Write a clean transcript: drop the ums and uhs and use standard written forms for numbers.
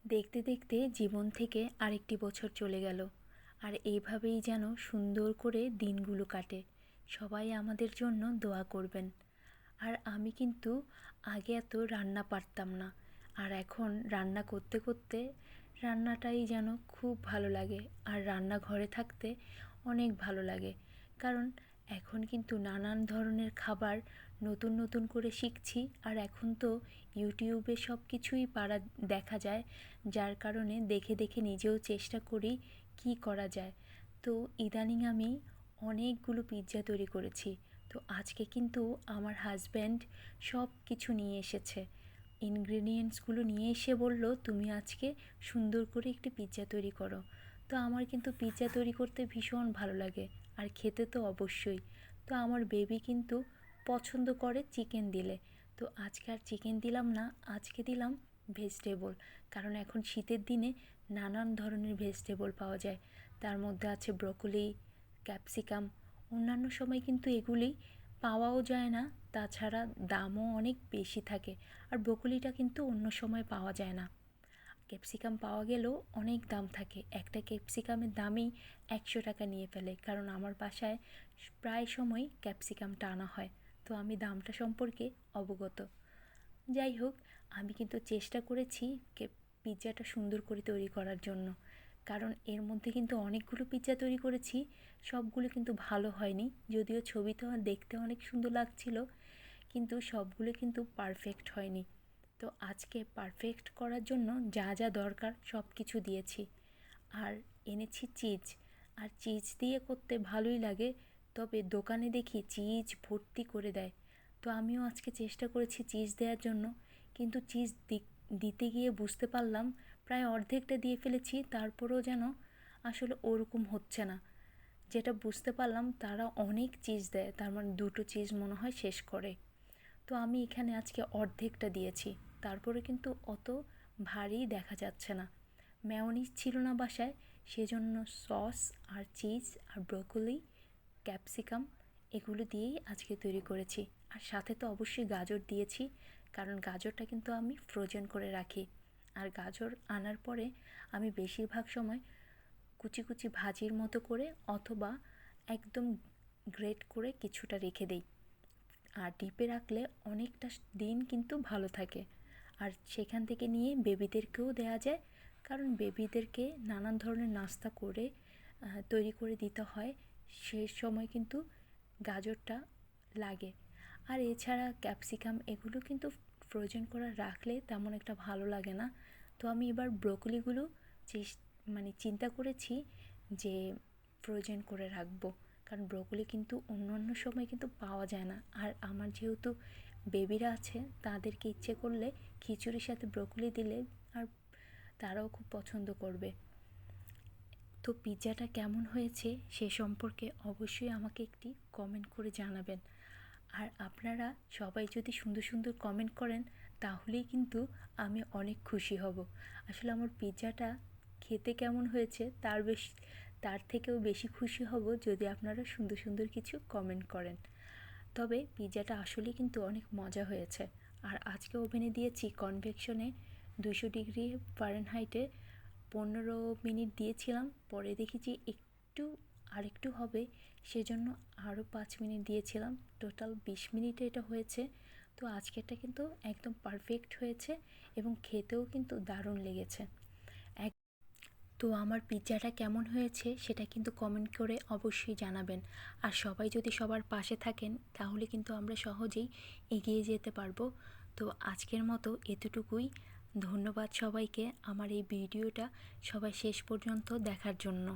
দেখতে দেখতে জীবন থেকে আরেকটি বছর চলে গেল। আর এইভাবেই যেন সুন্দর করে দিনগুলো কাটে। সবাই আমাদের জন্য দোয়া করবেন। আর আমি কিন্তু আগে এত রান্না পারতাম না, আর এখন রান্না করতে করতে রান্নাটাই যেন খুব ভালো লাগে। আর রান্নাঘরে থাকতে অনেক ভালো লাগে, কারণ এখন কিন্তু নানান ধরনের খাবার নতুন নতুন করে শিখছি। আর এখন তো ইউটিউবে সব কিছুই দেখা যায়, যার কারণে দেখে দেখে নিজেও চেষ্টা করি কি করা যায়। তো ইদানিং আমি অনেকগুলো পিৎজা তৈরি করেছি। তো আজকে কিন্তু আমার হাজব্যান্ড সব কিছু নিয়ে এসেছে, ইনগ্রেডিয়েন্টসগুলো নিয়ে এসে বলল, তুমি আজকে সুন্দর করে একটি পিৎজা তৈরি করো। তো আমার কিন্তু পিৎজা তৈরি করতে ভীষণ ভালো লাগে, আর খেতে তো অবশ্যই। তো আমার বেবি কিন্তু পছন্দ করে চিকেন দিলে। তো আজকে আর চিকেন দিলাম না, আজকে দিলাম ভেজিটেবল। কারণ এখন শীতের দিনে নানান ধরনের ভেজিটেবল পাওয়া যায়। তার মধ্যে আছে ব্রকোলি, ক্যাপসিকাম। অন্যান্য সময় কিন্তু এগুলি পাওয়াও যায় না, তাছাড়া দামও অনেক বেশি থাকে। আর ব্রকোলিটা কিন্তু অন্য সময় পাওয়া যায় না। ক্যাপসিকাম পাওয়া গেলেও অনেক দাম থাকে, একটা ক্যাপসিকামের দামই 100 টাকা নিয়ে ফেলে। কারণ আমার বাসায় প্রায় সময় ক্যাপসিকামটা আনা হয়, তো আমি দামটা সম্পর্কে অবগত। যাই হোক, আমি কিন্তু চেষ্টা করেছি পিৎজাটা সুন্দর করে তৈরি করার জন্য। কারণ এর মধ্যে কিন্তু অনেকগুলো পিৎজা তৈরি করেছি, সবগুলো কিন্তু ভালো হয়নি। যদিও ছবিতে দেখতে অনেক সুন্দর লাগছিল, কিন্তু সবগুলো কিন্তু পারফেক্ট হয়নি। তো আজকে পারফেক্ট করার জন্য যা যা দরকার সব কিছু দিয়েছি। আর এনেছি চিজ। আর চিজ দিয়ে করতে ভালোই লাগে, তবে দোকানে দেখি চিজ ভর্তি করে দেয়। তো আমিও আজকে চেষ্টা করেছি চিজ দেওয়ার জন্য, কিন্তু চিজ দিতে গিয়ে বুঝতে পারলাম প্রায় অর্ধেকটা দিয়ে ফেলেছি, তারপরেও যেন আসলে ওরকম হচ্ছে না। যেটা বুঝতে পারলাম, তারা অনেক চিজ দেয়, তার মানে 2টো চিজ মনে হয় শেষ করে। তো আমি এখানে আজকে অর্ধেকটা দিয়েছি, তারপরে কিন্তু অত ভারী দেখা যাচ্ছে না। মেয়োনিজ ছিল না বাসায়, সেজন্য সস আর চিজ আর ব্রোকলি, ক্যাপসিকাম এগুলো দিয়েই আজকে তৈরি করেছি। আর সাথে তো অবশ্যই গাজর দিয়েছি, কারণ গাজরটা কিন্তু আমি ফ্রোজেন করে রাখি। আর গাজর আনার পরে আমি বেশিরভাগ সময় কুচি কুচি ভাজির মতো করে, অথবা একদম গ্রেট করে কিছুটা রেখে দেই। আর ডিপে রাখলে অনেকটা দিন কিন্তু ভালো থাকে। আর সেখান থেকে নিয়ে বেবিদেরকেও দেওয়া যায়, কারণ বেবিদেরকে নানান ধরনের নাস্তা করে তৈরি করে দিতে হয়, সে সময় কিন্তু গাজরটা লাগে। আর এছাড়া ক্যাপসিকাম এগুলো কিন্তু ফ্রোজেন করে রাখলে তেমন একটা ভালো লাগে না। তো আমি এবার ব্রোকলিগুলো চিন্তা করেছি যে ফ্রোজেন করে রাখবো, কারণ ব্রোকলি কিন্তু অন্য অন্য সময় কিন্তু পাওয়া যায় না। আর আমার যেহেতু বেবিরা আছে, তাদেরকে ইচ্ছে করলে খিচুড়ির সাথে ব্রোকলি দিলে আর তারাও খুব পছন্দ করবে। তো পিৎজাটা কেমন হয়েছে সে সম্পর্কে অবশ্যই আমাকে একটি কমেন্ট করে জানাবেন। আর আপনারা সবাই যদি সুন্দর সুন্দর কমেন্ট করেন, তাহলেই কিন্তু আমি অনেক খুশি হব। আসলে আমার পিৎজাটা খেতে কেমন হয়েছে তার থেকেও বেশি খুশি হব যদি আপনারা সুন্দর সুন্দর কিছু কমেন্ট করেন। তবে পিৎজাটা আসলেই কিন্তু অনেক মজা হয়েছে। আর আজকে ওভেনে দিয়েছি কনভেকশনে 200 ডিগ্রি ফারেনহাইটে 15 মিনিট দিয়েছিলাম। পরে দেখেছি আরেকটু হবে, সেজন্য আরও 5 মিনিট দিয়েছিলাম। টোটাল 20 মিনিটে এটা হয়েছে। তো আজকেরটা কিন্তু একদম পারফেক্ট হয়েছে, এবং খেতেও কিন্তু দারুণ লেগেছে। তো আমার পিৎজাটা কেমন হয়েছে সেটা কিন্তু কমেন্ট করে অবশ্যই জানাবেন। আর সবাই যদি সবার পাশে থাকেন, তাহলে কিন্তু আমরা সহজেই এগিয়ে যেতে পারবো। তো আজকের মতো এতটুকুই। ধন্যবাদ সবাইকে আমার এই ভিডিওটা সবাই শেষ পর্যন্ত দেখার জন্য।